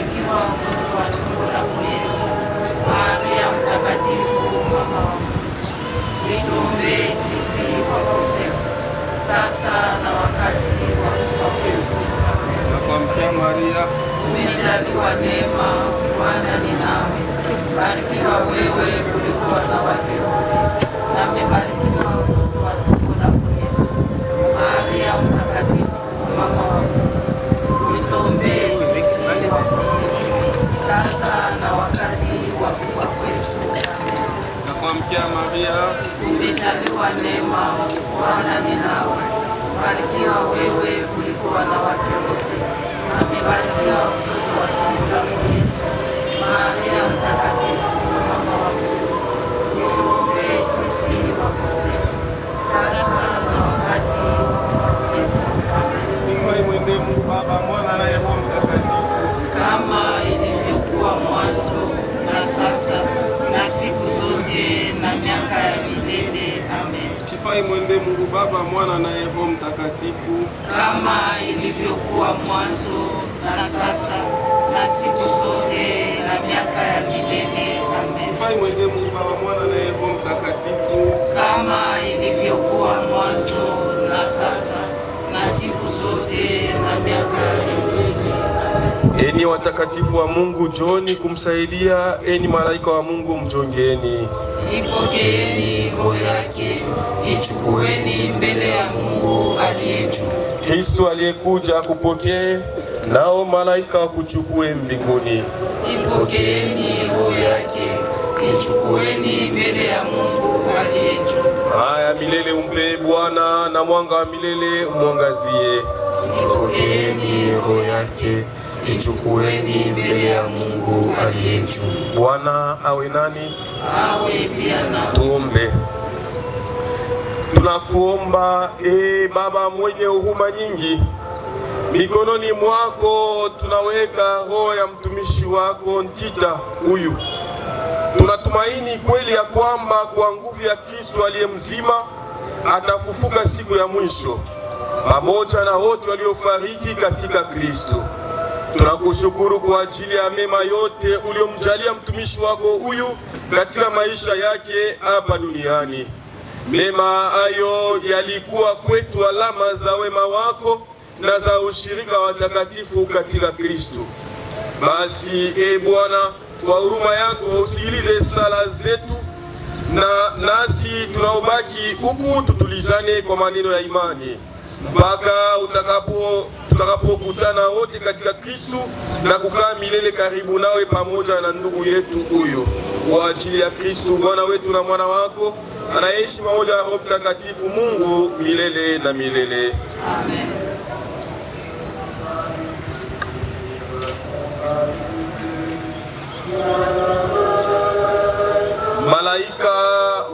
mbarikiwa mtoto wa tumbo lako Yesu. Maria Mtakatifu, mama wa Mungu, utuombee sisi wakosefu, sasa na wakati wa kufa kwetu. Amen. Na kwa Mkia Maria, umejaliwa neema, Bwana ni nawe. Mbarikiwa wewe kuliko wanawake wote, na umebarikiwa mtoto wa tumbo lako Yesu. Maria Mtakatifu, mama wa Mungu, utuombee sisi wakosefu, sasa na wakati wa kufa kwetu. Amen. na kwa Mkia Maria, umejaliwa neema, Bwana ni nawe. Mbarikiwa wewe kuliko wanawake wote, na umebarikiwa mtoto wa tumbo lako Yesu. Maria Mtakatifu, mama wa Mungu, utuombee sisi wakosefu, sasa na wakati wa kufa kwetu. Amen. sifa imwendee Mungu Baba, Mwana na Roho Mtakatifu, Kama ilivyokuwa mwanzo, na sasa, na siku zote, na miaka ya milele. Amen. sifa imwendee Mungu Baba, Mwana na Roho Mtakatifu, Kama ilivyokuwa mwanzo, na sasa, na siku zote, na miaka ya milele. Amen. sifa imwendee Mungu Baba, Mwana na Roho Mtakatifu, Kama ilivyokuwa mwanzo, na sasa, na siku zote, na miaka ya milele. Eni watakatifu wa Mungu, njooni kumsaidia. Eni malaika wa Mungu, mjongeeni. Ipokeeni roho yake, ichukueni mbele ya Mungu aliye juu. Kristo aliyekuja akupokee, nao malaika wakuchukue mbinguni. Ipokeeni roho yake, ichukueni mbele ya Mungu aliye juu. Haya milele umpe Bwana, na mwanga wa milele umwangazie. Ipokeeni roho yake, ichukueni mbele ya Mungu aliye juu. Bwana awe nani? Awe pia na Tuombe. Tunakuomba Baba mwenye huruma nyingi, mikononi mwako tunaweka roho ya mtumishi wako Ntita huyu. Tunatumaini kweli ya kwamba kwa nguvu ya Kristo aliye mzima atafufuka siku ya mwisho pamoja na wote waliofariki katika Kristo. Tunakushukuru kwa ajili ya mema yote uliomjalia mtumishi wako huyu katika maisha yake hapa duniani. Mema hayo yalikuwa kwetu alama za wema wako na za ushirika wa watakatifu katika Kristo. Basi Bwana, kwa huruma yako usikilize sala zetu, na nasi tunaobaki huku tutulizane kwa maneno ya imani mpaka tutakapokutana wote katika Kristo na kukaa milele karibu nawe pamoja na ndugu yetu huyo. Kwa ajili ya Kristo Bwana wetu na mwana wako anaishi pamoja na Roho Mtakatifu Mungu milele na milele. Amen. Malaika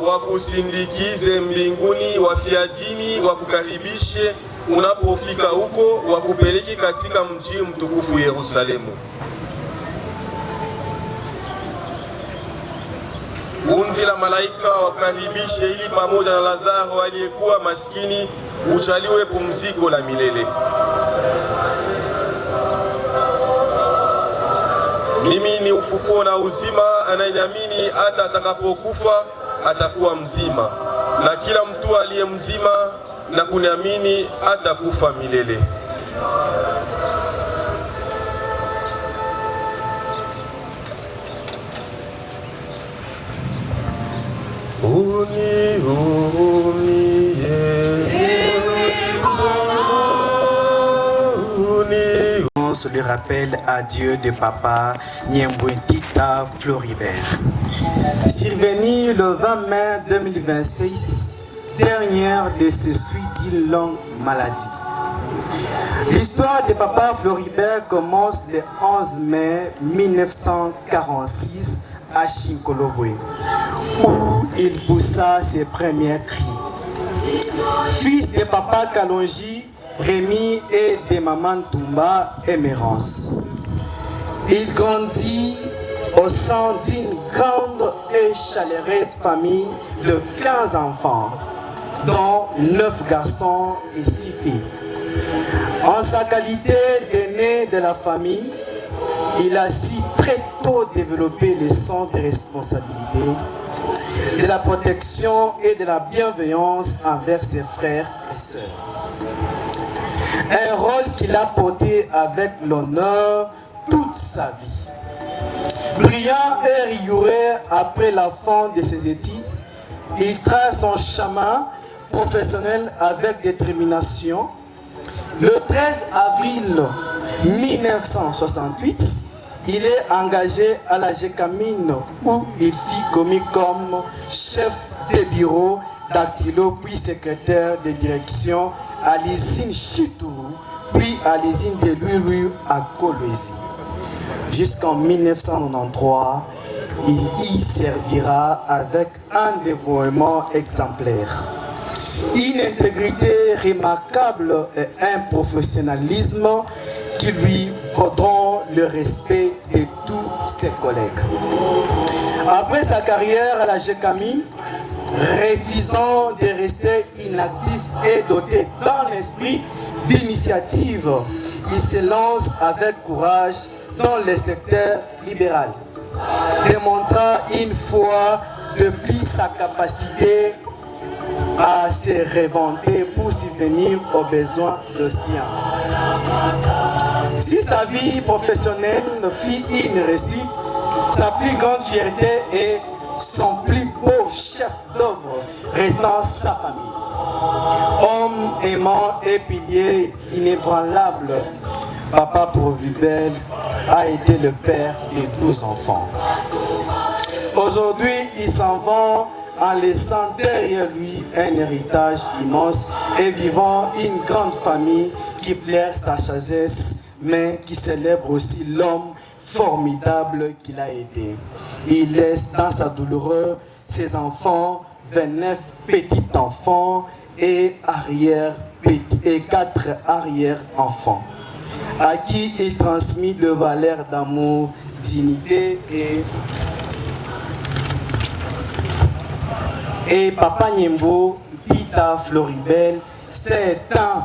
wakusindikize mbinguni, wafia dini wakukaribishe unapofika huko, wakupeleke katika mji mtukufu Yerusalemu. Kundi la malaika wakaribishe ili pamoja na Lazaro aliyekuwa maskini uchaliwe pumziko la milele. Mimi ni ufufuo na uzima, anayeniamini hata atakapokufa atakuwa mzima, na kila mtu aliye mzima na kuniamini hatakufa milele. Le rappel à Dieu de Papa Nyembouintita Floribert. Survenu le 20 mai 2026, dernière de ce suite d'une longue maladie. L'histoire de Papa Floribert commence le 11 mai 1946 à Chinkolobwe, où il poussa ses premiers cris. Fils de Papa Kalonji, Rémi et de Maman Toumba Émérance. Il grandit au sein d'une grande et chaleureuse famille de 15 enfants, dont 9 garçons et 6 filles. En sa qualité d'aîné de la famille, il a si très tôt développé le sens des responsabilités, de la protection et de la bienveillance envers ses frères et sœurs. Un rôle qu'il a porté avec l'honneur toute sa vie. Brillant et rigoureux après la fin de ses études, il trace son chemin professionnel avec détermination. Le 13 avril 1968, il est engagé à la GECAMINE où il fit commis comme chef de bureau dactylo, puis secrétaire de direction à l'usine Chitourou, puis à l'usine de Louis à Kolwezi. Jusqu'en 1993, il y servira avec un dévouement exemplaire, une intégrité remarquable et un professionnalisme qui lui vaudront le respect de tous ses collègues. Après sa carrière à la GECAMINE, refusant de rester inactif et doté d'un esprit d'initiative, il se lance avec courage dans le secteur libéral, démontrant une fois de plus sa capacité à se réinventer pour subvenir aux besoins de siens. Si sa vie professionnelle fut une réussite, sa plus grande fierté est son plus beau chef d'œuvre restant sa famille. Homme aimant et pilier inébranlable, Papa Floribert a été le père de 12 enfants. Aujourd'hui, il s'en va en laissant derrière lui un héritage immense et vivant une grande famille qui plaire sa sagesse, mais qui célèbre aussi l'homme formidable qu'il a été. Il laisse dans sa douleur ses enfants, 29 petits-enfants et 4 arrière-enfants, à qui il transmet de valeurs d'amour, dignité et Papa Nyembo Tita Floribert s'éteint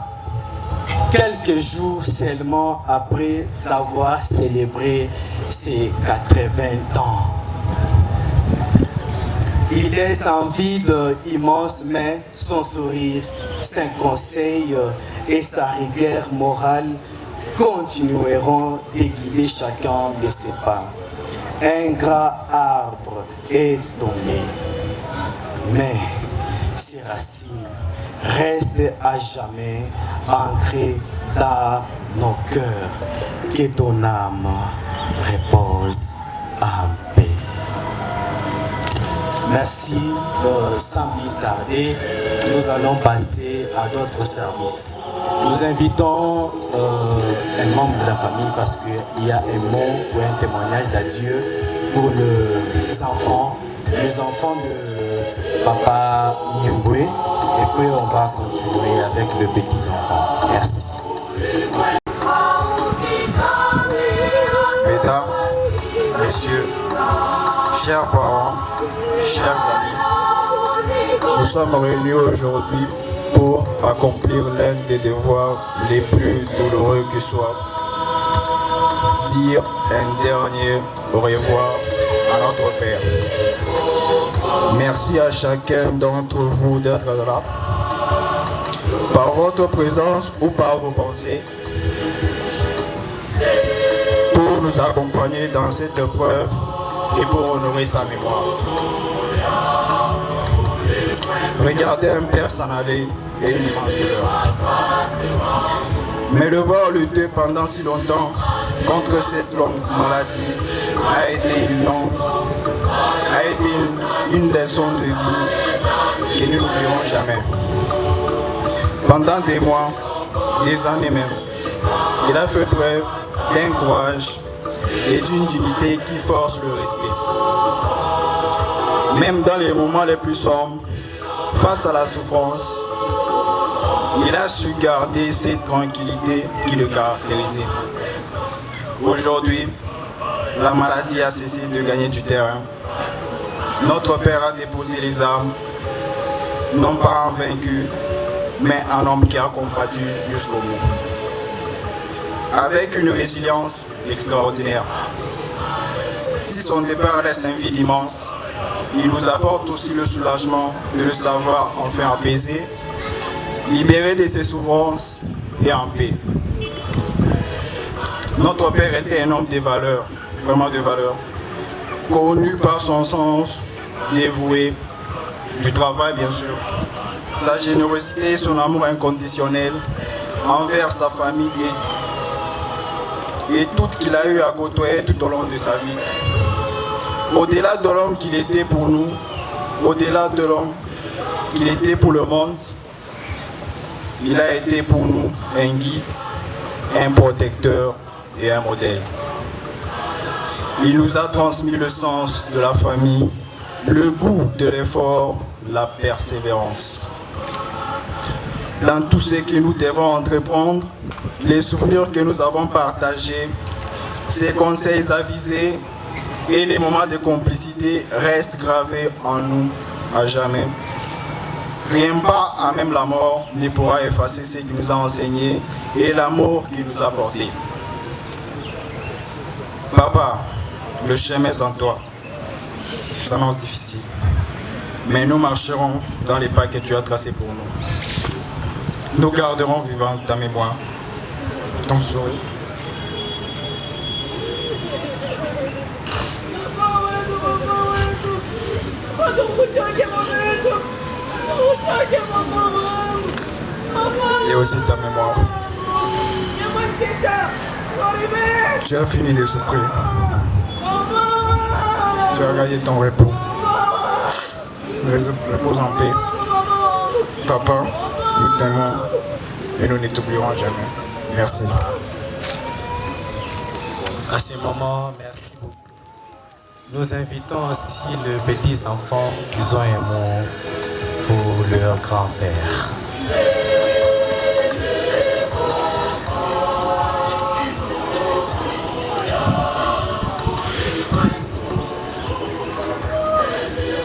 quelques jours seulement après avoir célébré ses 80 ans. Il laisse un vide immense, mais son sourire, son conseil et sa rigueur morale continueront de guider chacun de ses pas. Un grand arbre est tombé, mais ses racines restent à jamais ancrées dans nos cœurs. Que ton âme repose en paix. Merci. Sans plus tarder, nous allons passer à d'autres services. Nous invitons un membre de la famille parce qu'il y a un mot ou un témoignage d'adieu pour les enfants de Papa Nyembwe. Et puis on va continuer avec les petits-enfants. Merci. Mesdames, Messieurs, chers parents, chers amis, nous sommes réunis aujourd'hui pour accomplir l'un des devoirs les plus douloureux qui soit, dire un dernier au revoir à notre Père. Merci à chacun d'entre vous d'être là, par votre présence ou par vos pensées, pour nous accompagner dans cette épreuve et pour honorer sa mémoire. Regardez un père s'en aller et une immense douleur. Mais le voir lutter pendant si longtemps contre cette longue maladie a été une leçon de vie que nous n'oublierons jamais. Pendant des mois, des années même, il a fait preuve d'un courage et d'une dignité qui force le respect. Même dans les moments les plus sombres, face à la souffrance, il a su garder cette tranquillité qui le caractérisait. Aujourd'hui, la maladie a cessé de gagner du terrain. Notre Père a déposé les armes, non pas en vaincu, mais en homme qui a combattu jusqu'au bout. avec une résilience extraordinaire. Si son départ laisse un vide immense, il nous apporte aussi le soulagement de le savoir enfin apaisé, libéré de ses souffrances et en paix. Notre père était un homme de valeurs, vraiment de valeurs, connu par son sens dévoué du travail bien sûr, sa générosité et son amour inconditionnel envers sa famille et tout ce qu'il a eu à côtoyer tout au long de sa vie. Au-delà de l'homme qu'il était pour nous, au-delà de l'homme qu'il était pour le monde, il a été pour nous un guide, un protecteur et un modèle. Il nous a transmis le sens de la famille, le goût de l'effort, la persévérance. Dans tout ce que nous devons entreprendre, les souvenirs que nous avons partagés, ses conseils avisés et les moments de complicité restent gravés en nous à jamais. Rien pas, même la mort, ne pourra effacer ce qu'il nous a enseigné et l'amour qu'il nous a porté. Papa, le chemin est en toi. Ça s'annonce difficile. Mais nous marcherons dans les pas que tu as tracés pour nous. Nous garderons vivante ta mémoire, ton sourire. Et aussi ta mémoire. Tu as fini de souffrir. Tu as gagné ton repos. Repose en paix. Papa, nous t'aimons et nous ne t'oublierons jamais. Merci. À ce moment, merci beaucoup. Nous invitons aussi les petits enfants qui ont un mot pour leur grand-père.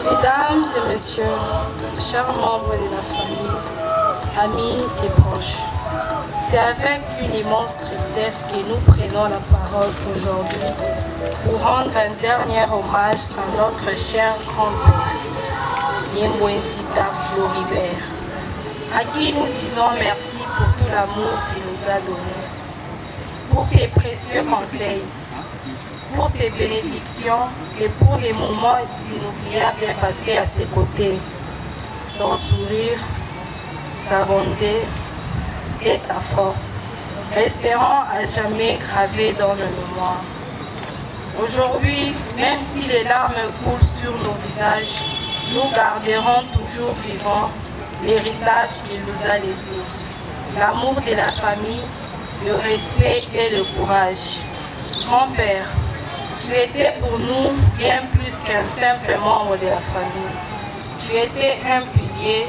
Mesdames et messieurs, chers membres de la famille, amis et proches, c'est avec une immense tristesse que nous prenons la parole aujourd'hui pour rendre un dernier hommage à notre cher grand-père, Yembouentita Floribert, à qui nous disons merci pour tout l'amour qu'il nous a donné, pour ses précieux conseils, pour ses bénédictions et pour les moments inoubliables passés à ses côtés. Son sourire, sa bonté et sa force resteront à jamais gravés dans nos mémoires. Aujourd'hui, même si les larmes coulent sur nos visages, nous garderons toujours vivant l'héritage qu'il nous a laissé, l'amour de la famille, le respect et le courage. Grand-père, tu étais pour nous bien plus qu'un simple membre de la famille. Tu étais un pilier,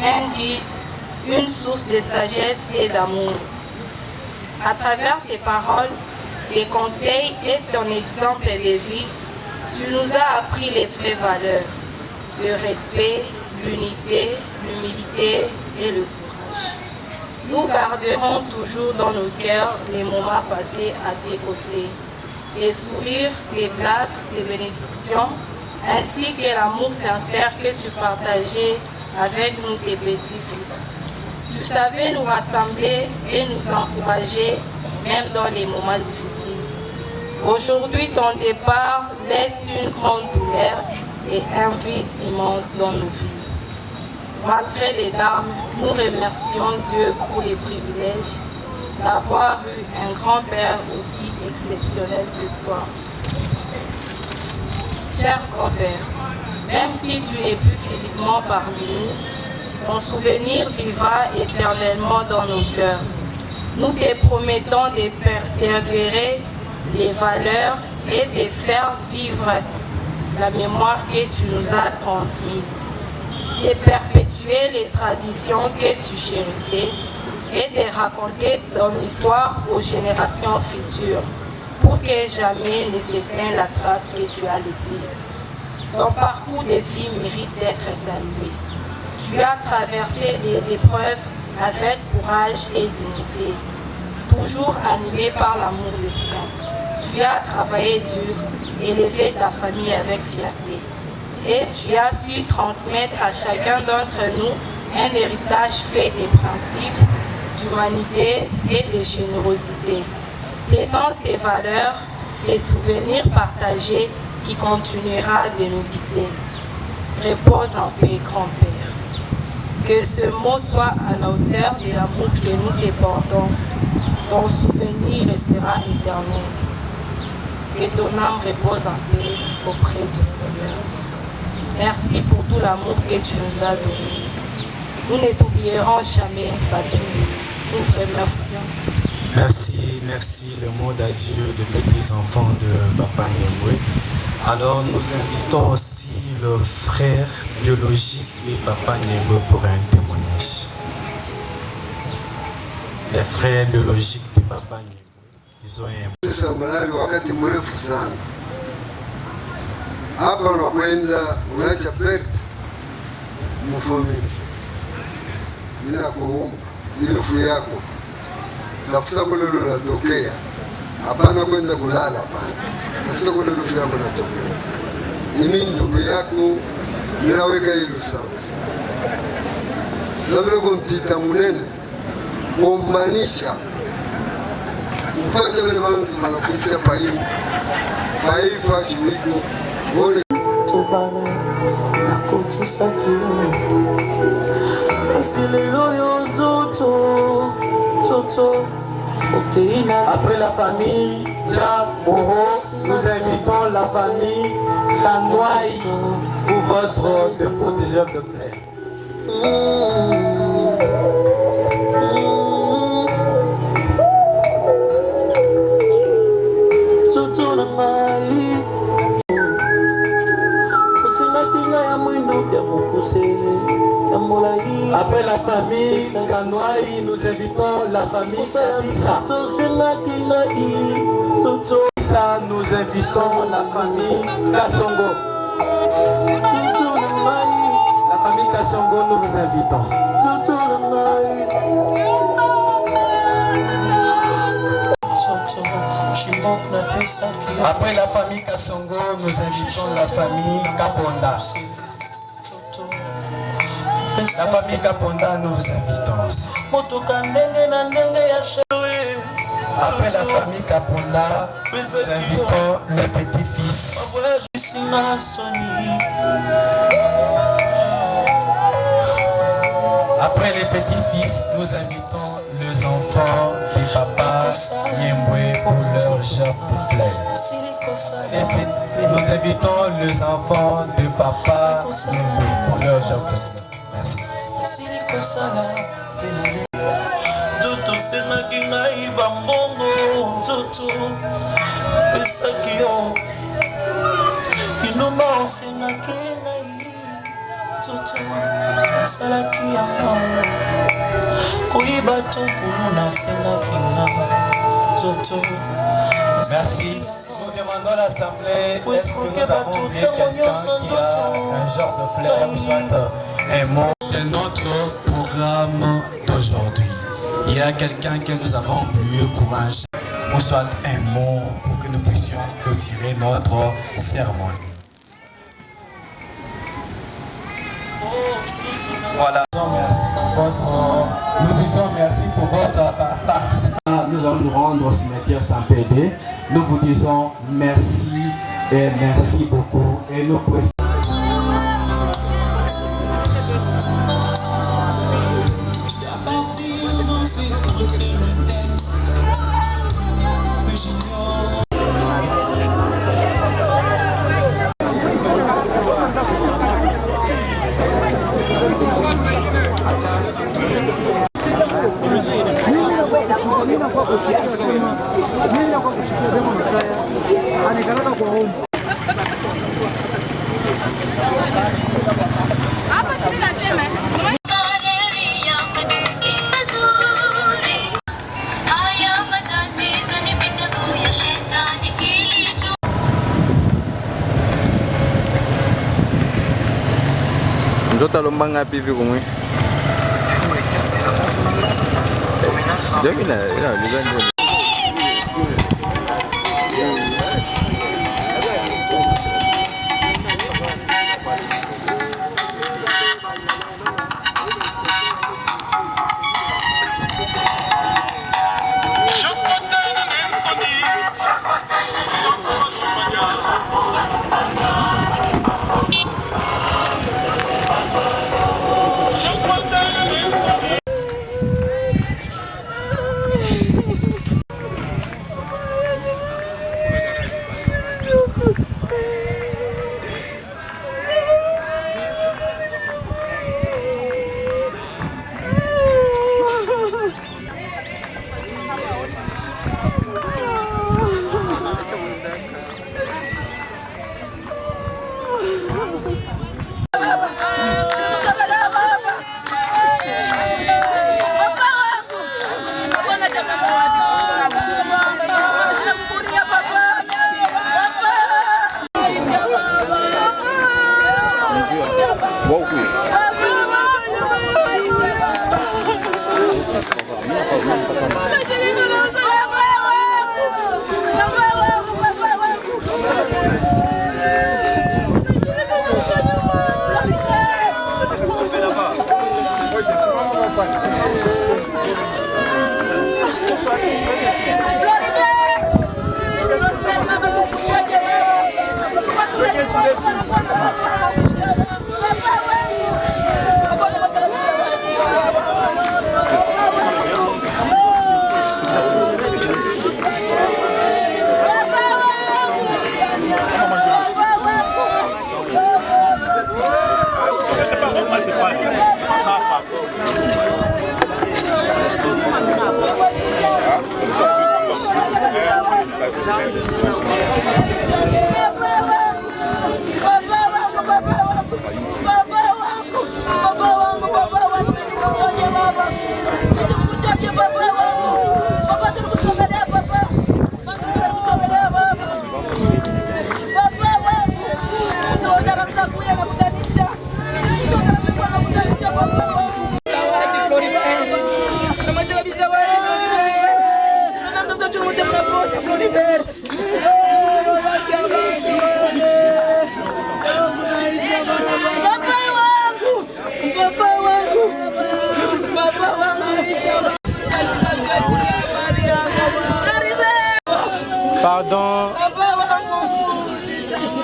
un guide, une source de sagesse et d'amour. À travers tes paroles, tes conseils et ton exemple de vie, tu nous as appris les vraies valeurs, le respect, l'unité, l'humilité et le courage. Nous garderons toujours dans nos cœurs les moments passés à tes côtés, les sourires, les blagues, les bénédictions, ainsi que l'amour sincère que tu partageais avec nous, tes petits-fils. Tu savais nous rassembler et nous encourager, même dans les moments difficiles. Aujourd'hui, ton départ laisse une grande douleur et un vide immense dans nos vies. Malgré les larmes, nous remercions Dieu pour les privilèges d'avoir eu un grand-père aussi exceptionnel que toi. Cher grand-père, même si tu n'es plus physiquement parmi nous, ton souvenir vivra éternellement dans nos cœurs. Nous te promettons de persévérer les valeurs et de faire vivre la mémoire que tu nous as transmise, de perpétuer les traditions que tu chérissais et de raconter ton histoire aux générations futures pour que jamais ne s'éteigne la trace que tu as laissée. Ton parcours de vie mérite d'être salué. Tu as traversé des épreuves avec courage et dignité. Tout toujours animé par l'amour des siens. Tu as travaillé dur, élevé ta famille avec fierté. Et tu as su transmettre à chacun d'entre nous un héritage fait des principes d'humanité et de générosité. Ce sont ces valeurs, ces souvenirs partagés qui continuera de nous guider. Repose en paix, grand-père. Que ce mot soit à la hauteur de l'amour que nous te portons. Ton souvenir restera éternel. Que ton âme repose en paix auprès du Seigneur. Merci pour tout l'amour que tu nous as donné. Nous ne t'oublierons jamais, Papi. Nous te remercions. Merci, merci le mot d'adieu des petits-enfants de Papa Nyembwe. Alors nous invitons aussi le frère biologique de Papa Nyembwe pour un témoignage. Les frères biologiques de Papa Nyembwe, ils ont un wakati mrefu sana. Hapa unakwenda unaacha perte mfamili. Nina kuomba ile yako tafuta kule unatokea. Hapana kwenda kulala hapana. Tafuta kule yako unatokea. Mimi ndugu yako ninaweka hilo sawa. Zabele kumtita munene kumaanisha upate wale watu wanakuja paifa shiko wale tobana na kotisa kiu esilelo yo toto Après la famille Jaboro, nous invitons la famille Tanouaï pour votre dépôt des œuvres de plaie. Après la famille Tanouaï, nous invitons la famille Sabisa. Nous invitons la famille Kassongo. La famille Kassongo, nous vous invitons. Après la famille Kassongo, nous invitons la famille Kaponda. La famille Kaponda, nous vous invitons aussi. Après la famille Kaponda, nous invitons le petit-fils. Après les petits-fils, nous invitons les enfants du papa Nyembwe pour leur gerbe de fleurs. Nous invitons les enfants de papa Nyembwe pour leur gerbe de fleurs. Merci. Toto semaki ngai bambongo toto pesaki yo kinoma osemaki ngai toto nasalaki yango koyiba tokulu nasenaki nga toto. Merci. Nous demandons à l'Assemblée, est-ce que nous avons bien quelqu'un qui a un genre de fleur ou soit un mot de notre programme d'aujourd'hui? Il y a quelqu'un que nous avons oublié pour un ou soit un mot pour que nous puissions clôturer notre cérémonie. Voilà. Nous disons merci pour votre participation. Nous allons nous rendre au cimetière Saint-Pédé. Nous vous disons merci et merci beaucoup. Et nous précisons. Njota lomba ngapi hivi kwa mwisho? Ndio ina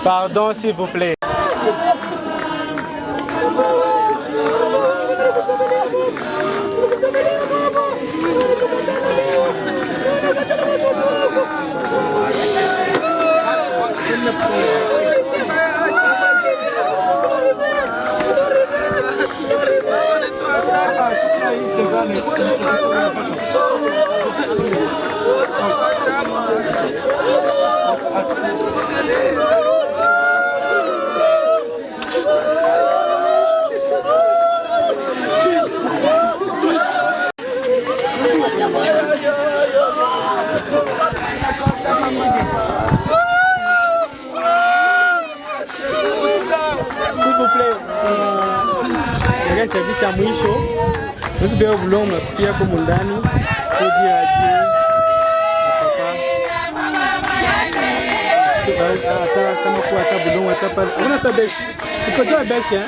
Pardon, s'il vous plaît. Servisi ya mwisho usibeo bulongo tukia kwa mundani kodi aje papa ata kama kwa ata bulongo ata pa una tabeshi ukojoa beshi eh